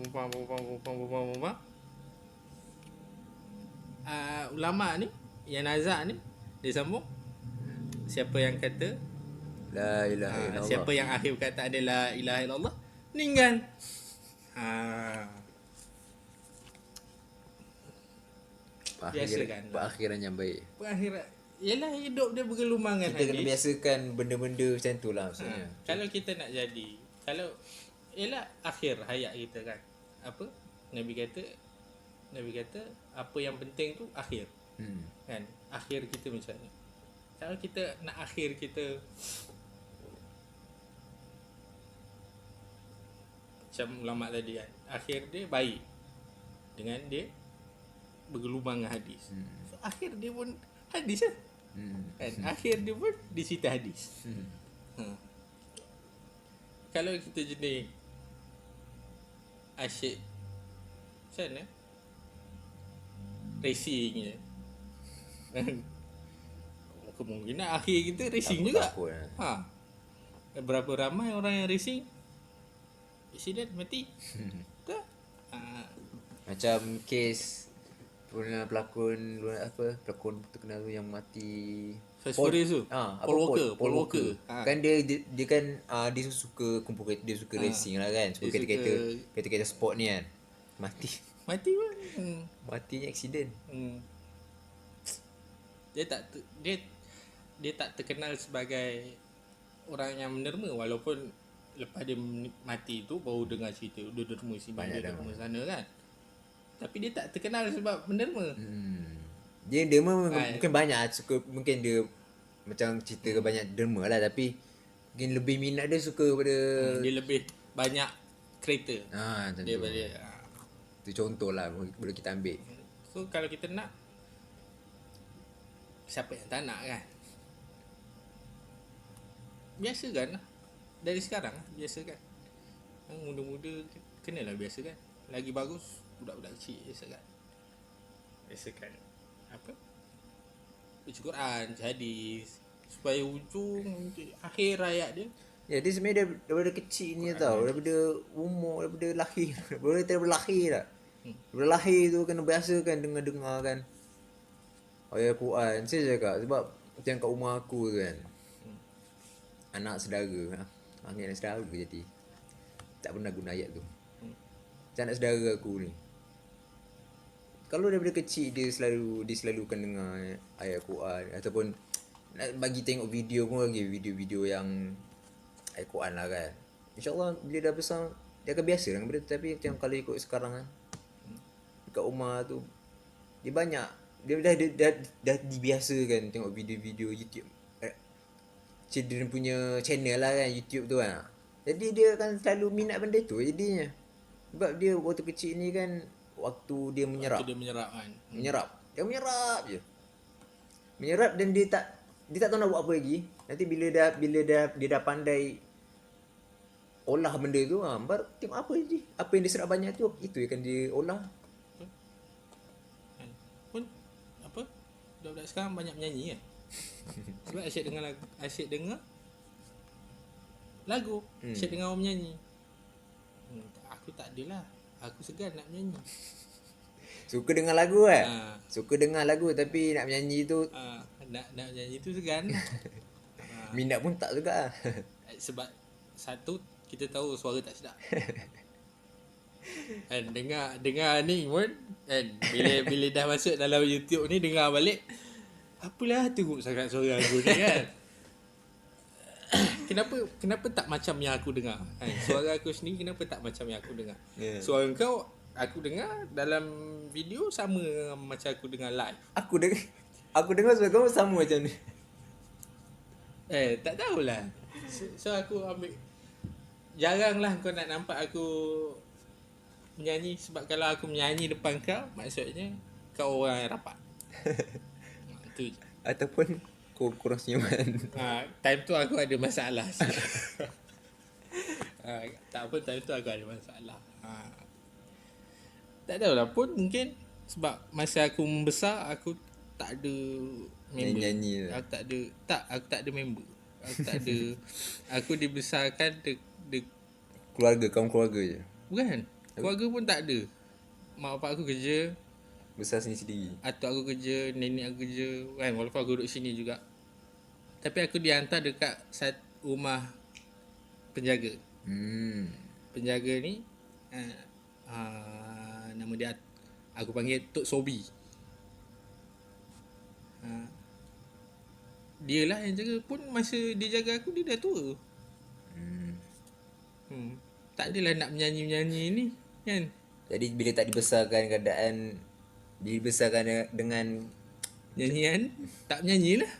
Ulama ni yang nazak ni dia sambung, siapa yang kata La ilaha illallah. siapa yang akhir kata ada la ilaha illallah, meninggal. Biasa kan. Perakhiran yang baik. Akhirat ialah hidup dia bergelumang dengan Kita kena hadis. biasakan benda-benda macam tu lah maksudnya. Kalau kita nak jadi, kalau ialah akhir hayat kita kan, apa Nabi kata apa yang penting tu akhir. Kan, akhir kita macam ni. Kalau kita nak akhir kita macam ulama tadi kan, akhir dia baik dengan dia bergelumang dengan hadis. So, akhir dia pun hadis lah. Kan, akhir dia pun di situ hadis. Kalau kita jenis asyik macam mana, racing je, kemungkinan akhir kita racing juga. Berapa ramai orang yang racing, accident mati. Betul? Macam kes pernah pelakon terkenal tu yang mati, Fast Furious tu. Paul Walker. Kan dia kan dia suka kumpul kereta, dia suka racing lah kan, suka kereta sport ni kan. Mati pun. Matinya accident. Dia tak terkenal sebagai orang yang menderma, walaupun lepas dia mati tu baru dengar cerita dia derma sini, dia derma sana kan. Tapi dia tak terkenal sebab menderma. Dia mungkin banyak suka, mungkin dia macam cerita banyak derma lah, tapi mungkin lebih minat dia suka pada dia lebih banyak kereta. Macam Dia tu. Itu contoh lah boleh kita ambil. So kalau kita nak, siapa yang tak nak kan? Biasakan lah. Dari sekarang lah, biasakan. Muda-muda kenalah biasakan. Lagi bagus budak-budak kecil biasakan apa, baca Quran, hadis, supaya ujung akhir hayat dia. Ya, dia sebenarnya daripada kecil ni tau, daripada umur, daripada lahir lah. Daripada lahir tu kena biasakan dengar kan ayat Quran. Saya cakap sebab macam kat rumah aku tu kan, anak saudara, anak saudara jadi tak pernah guna ayat tu. Macam anak saudara aku ni, kalau daripada kecil dia selalukan dengar ayat Quran, ataupun nak bagi tengok video pun lagi, video-video yang ayat Quran lah kan, InsyaAllah bila dah besar dia akan biasa dengan benda tu. Tapi macam kalau ikut sekarang kan, dekat rumah tu dia banyak, dia dah dibiasakan tengok video-video YouTube, dia punya channel lah kan, YouTube tu kan. Jadi dia akan selalu minat benda tu jadinya. Sebab dia waktu kecil ni kan, waktu dia menyerap. Waktu dia menyerap kan. Dia menyerap je. Menyerap dan dia tak tahu nak buat apa lagi. Nanti bila dia dah pandai olah benda tu, baru tengok apa je. Apa yang dia serap banyak tu, itu yang akan dia olah. Pun apa, budak-budak sekarang banyak menyanyi kan. Sebab asyik dengar lagu, asyik dengar orang menyanyi. Aku tak adalah, aku segan nak menyanyi. Suka dengar lagu kan? Suka dengar lagu tapi nak menyanyi tu nak menyanyi tu segan. minat pun tak juga. Sebab satu, kita tahu suara tak sedap. Kan dengar ni pun kan, bila dah masuk dalam YouTube ni, dengar balik, apalah teruk sangat suara aku ni kan. Kenapa tak macam yang aku dengar kan? Suara aku sendiri kenapa tak macam yang aku dengar? Suara kau aku dengar dalam video sama macam aku dengar live. Aku dengar suara kau sama macam ni. Tak tahulah. So aku ambil, jaranglah kau nak nampak aku menyanyi. Sebab kalau aku menyanyi depan kau, maksudnya kau orang yang rapat. Itu je. Ataupun kau kurang senyuman. Time tu aku ada masalah sikit. Tak apa, time tu aku ada masalah. Tak tahulah pun, mungkin sebab masa aku membesar aku tak ada member. Nyanyi lah. Aku tak ada member. Aku tak ada. Aku dibesarkan Keluarga, kaum keluarga je. bukan. Keluarga pun tak ada. Mak bapak aku kerja, Besar sendiri-sendiri. atuk aku kerja, nenek aku kerja kan, walaupun aku duduk sini juga. Tapi aku dihantar dekat rumah penjaga. Penjaga ni nama dia aku panggil Tok Sobi. Dia lah yang jaga. Pun masa dia jaga aku, dia dah tua. Tak adalah nak menyanyi-menyanyi ni kan. Jadi bila tak dibesarkan keadaan, dibesarkan dengan Nyanyian tak menyanyilah.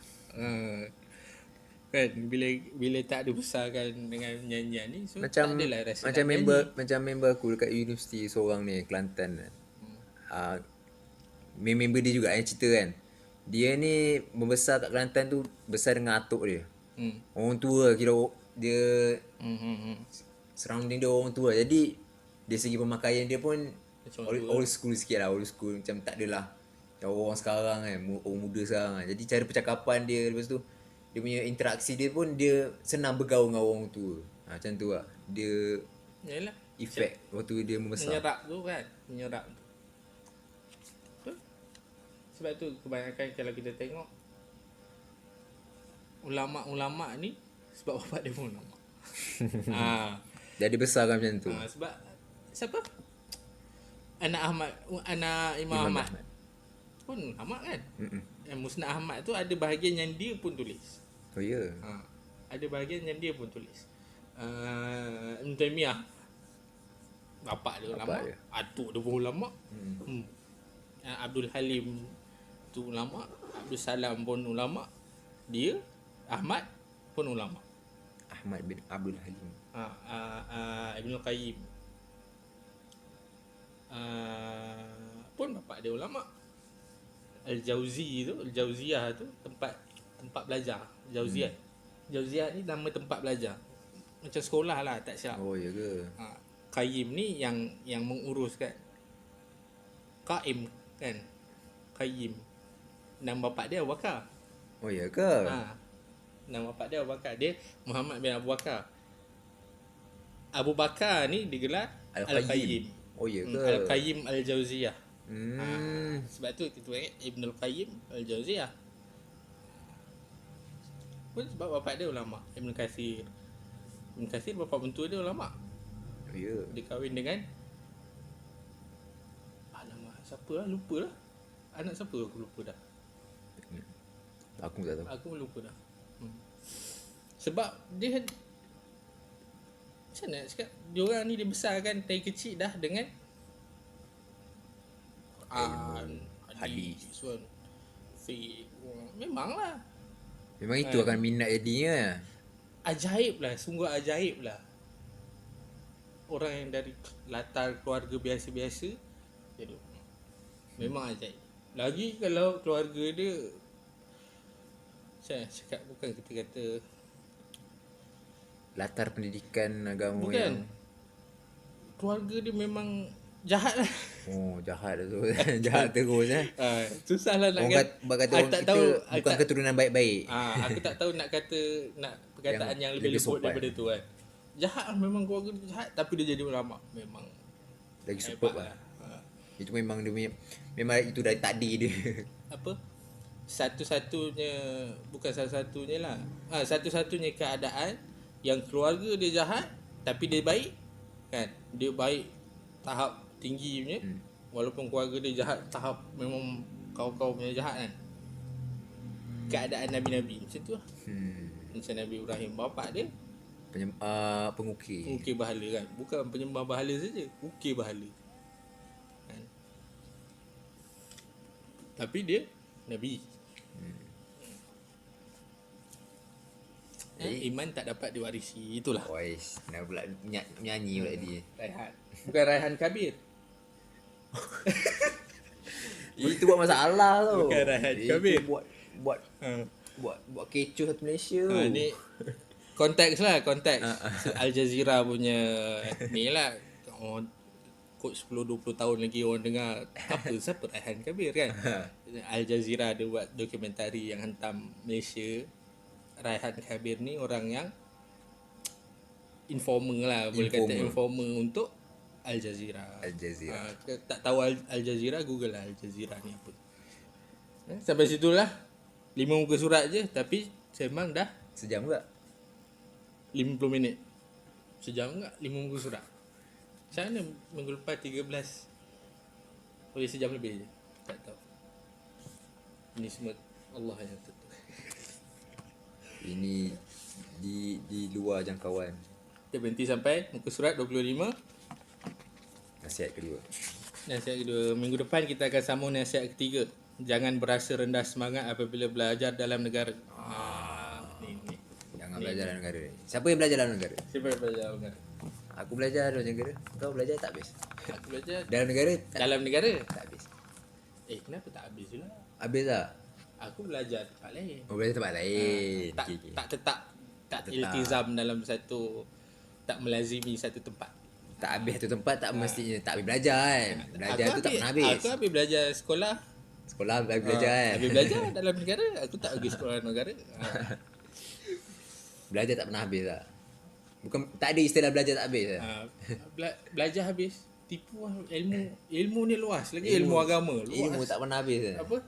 Kan bila tak dibesarkan dengan nyanyian ni, so macam tak adalah rasa macam nak member nyanyi. macam member aku dekat universiti seorang ni Kelantan. Member dia juga yang cerita kan. Dia ni membesar kat Kelantan tu besar dengan atuk dia. Orang tua kira dia surrounding dia orang tua. Jadi dari segi pemakaian dia pun Macam old school sikit lah. Old school macam tak adalah macam orang sekarang kan, orang muda sekarang kan. Jadi cara percakapan dia, lepas tu dia punya interaksi dia pun dia senang bergaul dengan orang tua. Macam tu lah. Dia Yalah, efek waktu dia membesar. menyerap tu kan. Menyerap tu. Betul? Sebab tu kebanyakan kalau kita tengok ulama-ulama ni, sebab bapak dia pun ulama. Dah dibesarkan macam tu. Sebab siapa? Anak Imam Ahmad pun Ahmad kan. Yang Musnad Ahmad tu ada bahagian yang dia pun tulis. Oh ya. Ada bahagian yang dia pun tulis. Ibn Taymiyah, bapak dia ulama, atuk dia pun ulama. Abdul Halim tu ulama, Abdul Salam pun ulama, dia Ahmad pun ulama. Ahmad bin Abdul Halim. Ibn Qayyim pun bapak dia ulama. Al-Jauziyah tu tempat belajar. Jauziyah ni nama tempat belajar. Macam sekolah lah, tak silap. Oh ya ke? Qayyim ni yang menguruskan. Qaim kan. Qayyim. Nama bapak dia Abu Bakar. Oh ya ke? Nama bapak dia Abu Bakar. Dia Muhammad bin Abu Bakar. Abu Bakar ni digelar Al-Qayyim. Oh ya ke? Al-Qayyim Al-Jauziyah. Sebab tu kita panggil Ibn Al-Qayyim Al-Jauziyah. Pun sebab bapak dia ulama. Ibn Kathir bapak mentua dia ulama. Oh ya. Dia kahwin dengan alamak, siapa lah, lupa lah. Anak siapa aku lupa dah. Aku tak tahu. Aku lupa dah. Sebab dia macam mana nak cakap, diorang ni dibesarkan dari kecil dah dengan hadis. Memanglah Memang itu akan minat jadinya. ajaib lah, sungguh ajaib lah. Orang yang dari latar keluarga biasa-biasa jadi memang ajaib. Lagi kalau keluarga dia, saya cakap, bukan kita kata Latar pendidikan agama bukan, yang keluarga dia memang jahat lah. oh jahat tu. Jahat terus Susah lah nak orang kata orang kita bukan keturunan baik-baik. Aku tak tahu nak perkataan yang lebih lembut sopan. daripada tu kan. Jahat lah, memang keluarga dia jahat, tapi dia jadi ulama. Memang Lagi superb lah. Itu memang dia punya, memang itu dari takdir dia. apa, satu-satunya lah, satu-satunya keadaan yang keluarga dia jahat tapi dia baik kan. Dia baik tahap tinggi punya, walaupun keluarga dia jahat tahap memang kau-kau punya jahat kan. Keadaan Nabi-Nabi macam tu lah. Macam Nabi Ibrahim, bapak dia pengukir bahala kan. Bukan penyembah bahala saja, ukir bahala kan. Tapi dia Nabi. Iman tak dapat diwarisi, itulah. Nak pula menyanyi pula dia. Rehat. Bukan Raihan Kabir. Itu buat masalah tu. Bukan Raihan Kabir. Itu buat kecoh satu Malaysia. Ni konteks lah, konteks. Al Jazeera punya ni lah. Oh, kot 10-20 tahun lagi orang dengar apa siapa Raihan Kabir kan. Al Jazeera ada buat dokumentari yang hantam Malaysia. Raihan Kabir ni orang yang informer lah, boleh kata informer untuk Al Jazeera. Al Jazeera. Tak tahu Al Jazeera, Google lah Al Jazeera ni apa. Sampai situlah 5 muka surat je, tapi sembang dah Sejam juga. 50 minit. Sejam enggak 5 muka surat. Macam mana minggu lepas 13 boleh sejam lebih je? Tak tahu. Ini semua Allah yang tahu. Ini di luar jangkauan. Kita berhenti sampai muka surat 25. Nasihat kedua. Nasihat kedua. Minggu depan kita akan sambung nasihat ketiga. Jangan berasa rendah semangat apabila belajar dalam negara. Ni. Jangan belajar dalam negara. Siapa yang belajar dalam negara? Siapa yang belajar dalam negara? Aku belajar dalam negara. Kau belajar tak habis. Aku belajar Dalam negara dalam negara. tak habis. Kenapa tak habis pula? Habis tak? Aku belajar tempat lain. Oh, belajar tempat lain. Tak Okey, okey. tak tetap tak tetap. iltizam dalam satu, tak melazimi satu tempat. Tak habis tu tempat tak mestinya tak habis belajar kan. Belajar tu tak pernah habis. Aku habis belajar sekolah. Sekolah habis belajar kan. Habis belajar dalam negara. Aku tak pergi sekolah negara. Belajar tak pernah habis tak? Bukan tak ada istilah belajar tak habis tak? Belajar habis. Tipu lah. Ilmu ni luas lagi. Ilmu agama luas. Ilmu tak pernah habis tak? Apa?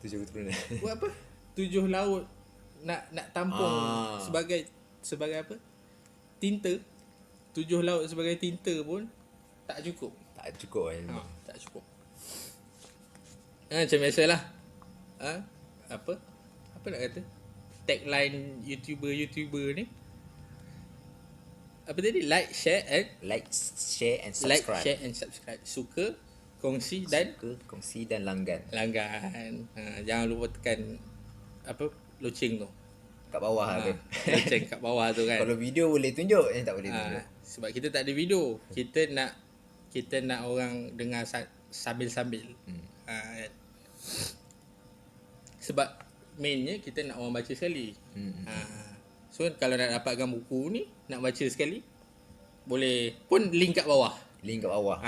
7 keturunan. buat apa? 7 laut nak tampung sebagai apa? Tinta. 7 laut sebagai tinta pun tak cukup. Tak cukup ilmu. Tak cukup. Macam biasalah. Apa nak kata? Tagline YouTuber ni. Apa tadi? Like, share and subscribe. Suka, kongsi dan kongsi dan langgan. Jangan lupa tekan apa loceng tu. Kat bawah kan. Loceng kat bawah tu kan. Kalau video boleh tunjuk, tak boleh tunjuk. Sebab kita tak ada video. Kita nak orang dengar sambil-sambil. Kan? Sebab mainnya kita nak orang baca sekali. So kalau nak dapatkan buku ni, nak baca sekali, boleh pun link kat bawah. Link kat bawah.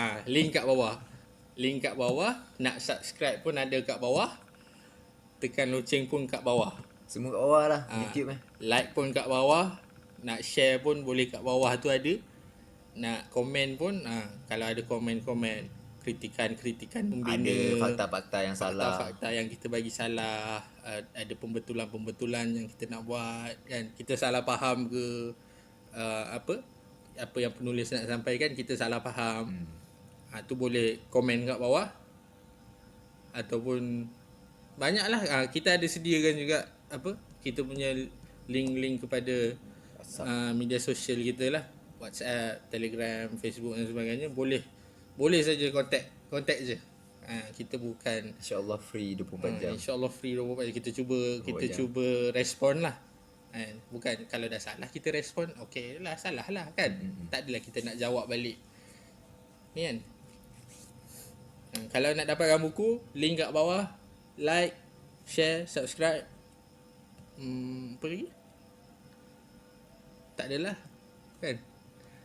Link kat bawah. Nak subscribe pun ada kat bawah. Tekan loceng pun kat bawah. Semua kat bawah lah. YouTube Like pun kat bawah. Nak share pun boleh kat bawah tu ada. Nak komen pun kalau ada komen-komen, kritikan membina, ada fakta-fakta yang salah, fakta yang kita bagi salah, ada pembetulan yang kita nak buat kan, kita salah faham ke, apa yang penulis nak sampaikan kita salah faham, tu boleh komen kat bawah. Ataupun banyaklah, kita ada sediakan juga kita punya link-link kepada media sosial kita lah, WhatsApp, Telegram, Facebook dan sebagainya. Boleh saja kontak je. Kita bukan insya-Allah free 24 jam. InsyaAllah free 24 jam. Kita cuba respon lah. Bukan kalau dah salah kita respon, okey lah, salah lah kan. Tak adalah kita nak jawab balik. Ni kan. Kalau nak dapatkan buku, link kat bawah, like, share, subscribe. Apa lagi? Tak adalah kan.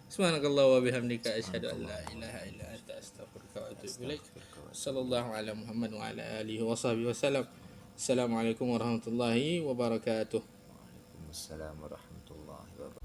Subhanakallah wa bihamdika asyhadu an la ilaha illa anta astaghfiruka wa atubu ilaik. Sallallahu ala Muhammad wa ala alihi wa sahbihi wasallam. Assalamualaikum warahmatullahi wabarakatuh. Waalaikumsalam warahmatullahi wabarakatuh.